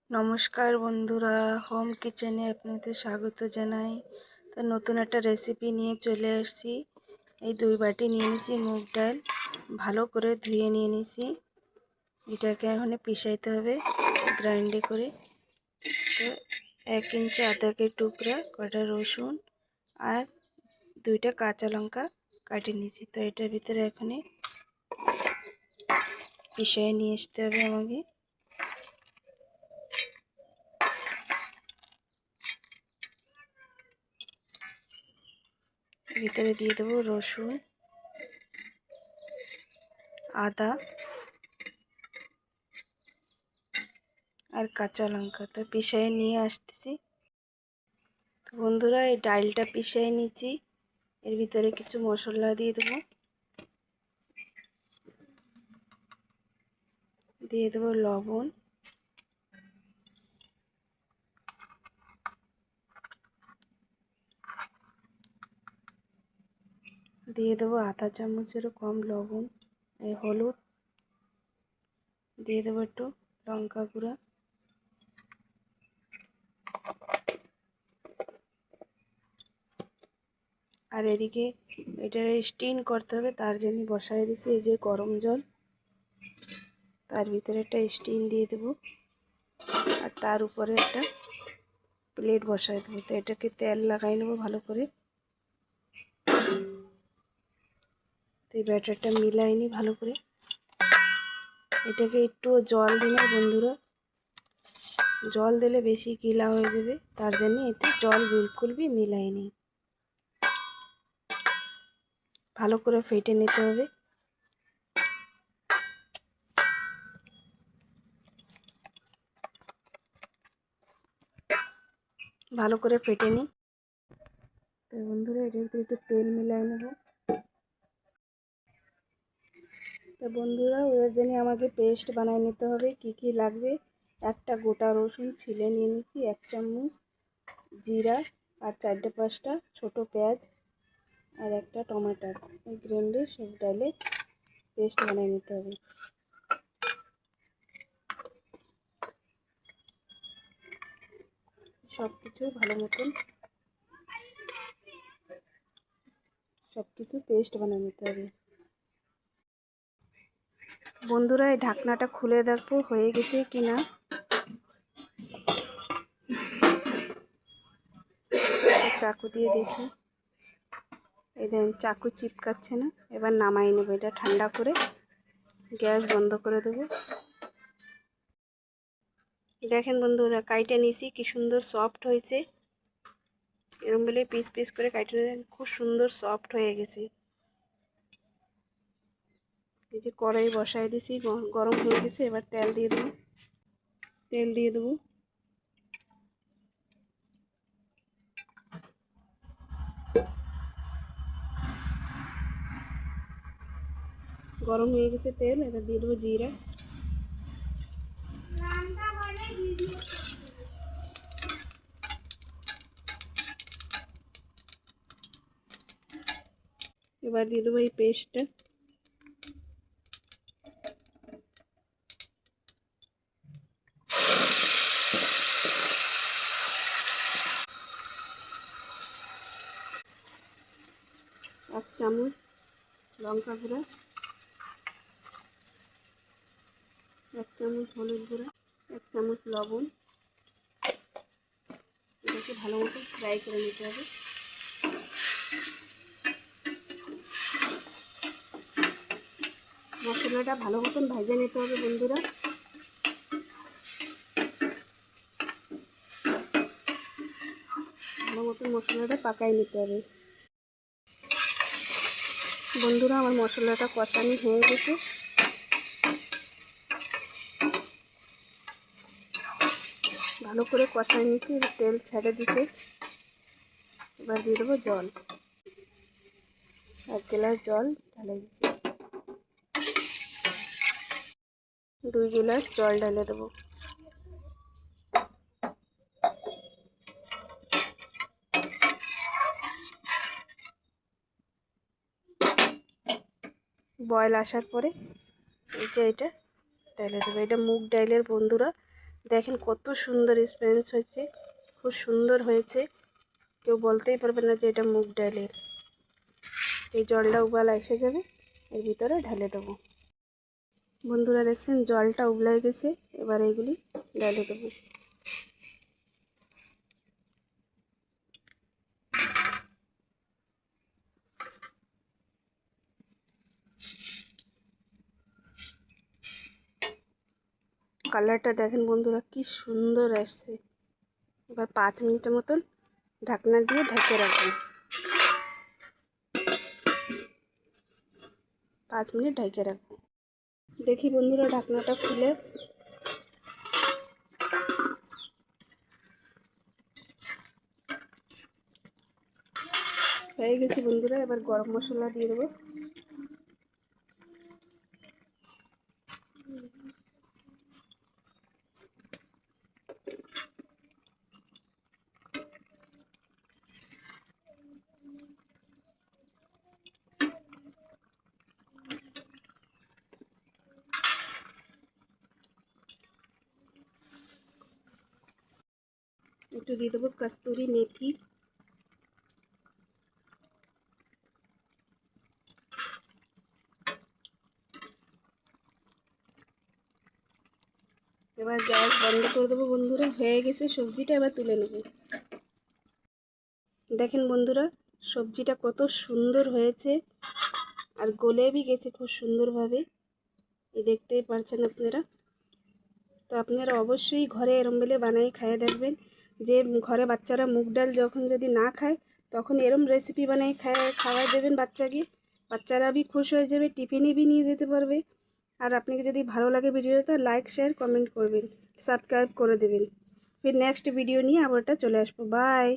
নমস্কার বন্ধুরা, হোম কিচেনে আপনাদের স্বাগত জানাই। তো নতুন একটা রেসিপি নিয়ে চলে আসছি। এই 2 বাটি নিয়ে নিয়েছি মুগ ডাল, ভালো করে ধুয়ে নিয়ে নিয়েছি। এটাকে এখন পিষাইতে হবে গ্রাইন্ডে করে। তো 1 ইঞ্চি আদাকে টুকরা, কটা রসুন আর 2টা কাঁচা লঙ্কা কাটে নিয়েছি। তো এটার ভিতরে এখন পিষাই নিয়ে আসতে হবে আমাকে। ভিতরে দিয়ে দেবো রসুন, আদা আর কাঁচা লঙ্কা। তো পিষাই নিয়ে আসতেছি। তো বন্ধুরা, এই ডালটা পিষাই নিচ্ছি। এর ভিতরে কিছু মশলা দিয়ে দেবো। দিয়ে দেবো লবণ, দিয়ে দেবো আধা চামচেরও কম লবণ, এই হলুদ দিয়ে দেবো, একটু লঙ্কা গুঁড়া, আর এদিকে এটা স্টিম করতে হবে। তার জন্য বসাই দিয়েছি এই যে গরম জল, তার ভিতরে একটা স্টিম দিয়ে দেবো আর তার উপরে একটা প্লেট বসাই দেবো। তো এটাকে তেল লাগাই নেবো ভালো করে। তো এই ব্যাটারটা মিলাই নি ভালো করে। এটাকে একটু জল দিলে বন্ধুরা, জল দিলে বেশি গিলা হয়ে যাবে, তার জন্য এতে জল বিলকুল भी মিলাই নি। ভালো করে ফেটে নিতে হবে। ভালো করে ফেটে নি। তো বন্ধুরা, এটার ভিতরে একটু তেল মিলাই নেব। তো বন্ধুরা, ওর জন্য আমাকে পেস্ট বানিয়ে নিতে হবে। কি কি লাগবে: একটা গোটা রসুন ছিলে নিয়ে নিচ্ছি, 1 চামচ জিরা আর 4-5টা ছোট পেঁয়াজ আর একটা টমেটো। এই গ্রাইন্ডে সব ডালে পেস্ট বানিয়ে নিতে হবে। সব কিছু ভালো মতন সব কিছু পেস্ট বানিয়ে নিতে হবে। বন্ধুরা, এই ঢাকনাটা খুলে দেখবো হয়ে গেছে কিনা। চাকু দিয়ে দেখি। এই দেখেন, চাকু চিপকাচ্ছে না। এবার নামাই নেব। এটা ঠান্ডা করে গ্যাস বন্ধ করে দেব। দেখেন বন্ধুরা, কাইটা নিয়েছি, কি সুন্দর সফট হয়েছে। এরকম বলে পিস পিস করে কাইটে নেবেন, খুব সুন্দর সফট হয়ে গেছে। এই যে কড়াই বসাই দিয়েছি, গরম হয়ে গেছে। এবার তেল দিয়ে দেবো। তেল দিয়ে দেবো। গরম হয়ে গেছে তেল। এবার দিয়ে দেবো জিরা, এবার দিয়ে দেবো এই পেস্টটা। এক চামচ লঙ্কা গুঁড়া, 1 চামচ হলুদ গুঁড়া, 1 চামচ লবণ। এটাকে ভালো মতো ফ্রাই করে নিতে হবে। মশলাটা ভালো মতন ভেজে নিতে হবে বন্ধুরা। ভালো মতন মশলাটা পাকাই নিতে হবে। বন্ধুরা, আমার মশলাটা কষানো হয়ে গেছে। ভালো করে কষাই নিচ্ছি, তেল ছেড়ে দিতে। এবার দিয়ে দেবো জল, 1 গ্লাস জল ঢেলে দিচ্ছি। 2 গ্লাস জল ঢেলে দেবো। বয়েল আসার পরে এটা ঢেলে দেবো। এটা মুগ ডালের বন্ধুরা দেখেন কত সুন্দর স্পেন্স হয়েছে, খুব সুন্দর হয়েছে, কেউ বলতেই পারবে না যে এটা মুগ ডালের। এই জলটা উবালা এসে যাবে, এর ভিতরে ঢেলে দেবো। বন্ধুরা দেখছেন জলটা উবলাই গেছে, এবার এগুলি ঢেলে দেবো। কালারটা দেখেন বন্ধুরা কি সুন্দর আসছে। এবার 5 মিনিটের মতন ঢাকনা দিয়ে ঢেকে রাখবো। 5 মিনিট ঢেকে রাখবো। দেখি বন্ধুরা ঢাকনাটা খুলে হয়ে গেছে বন্ধুরা। এবার গরম মশলা দিয়ে দেবো। একটু দিয়ে দেবো কস্তুরি মেথি। এবার গ্যাস বন্ধ করে দেবো বন্ধুরা। হয়ে গেছে সবজিটা, এবার তুলে নেব। দেখেন বন্ধুরা সবজিটা কত সুন্দর হয়েছে, আর গলে বি গেছে খুব সুন্দরভাবে, এই দেখতেই পারছেন আপনারা। তো আপনারা অবশ্যই ঘরে এরম বেলে বানাই খাইয়ে দেখবেন। যে ঘরে বাচ্চারা মুগ ডাল যখন যদি না খায়, তখন এরম রেসিপি বানাই খাওয়াই দেবেন বাচ্চাকে। বাচ্চারা বি খুশ হয়ে যাবে, টিফিনে বি নিয়ে যেতে পারবে। আর আপনাকে যদি ভালো লাগে ভিডিওটা লাইক শেয়ার কমেন্ট করবেন, সাবস্ক্রাইব করে দেবেন। ফির নেক্সট ভিডিও নিয়ে আবারটা চলে আসবো। বাই।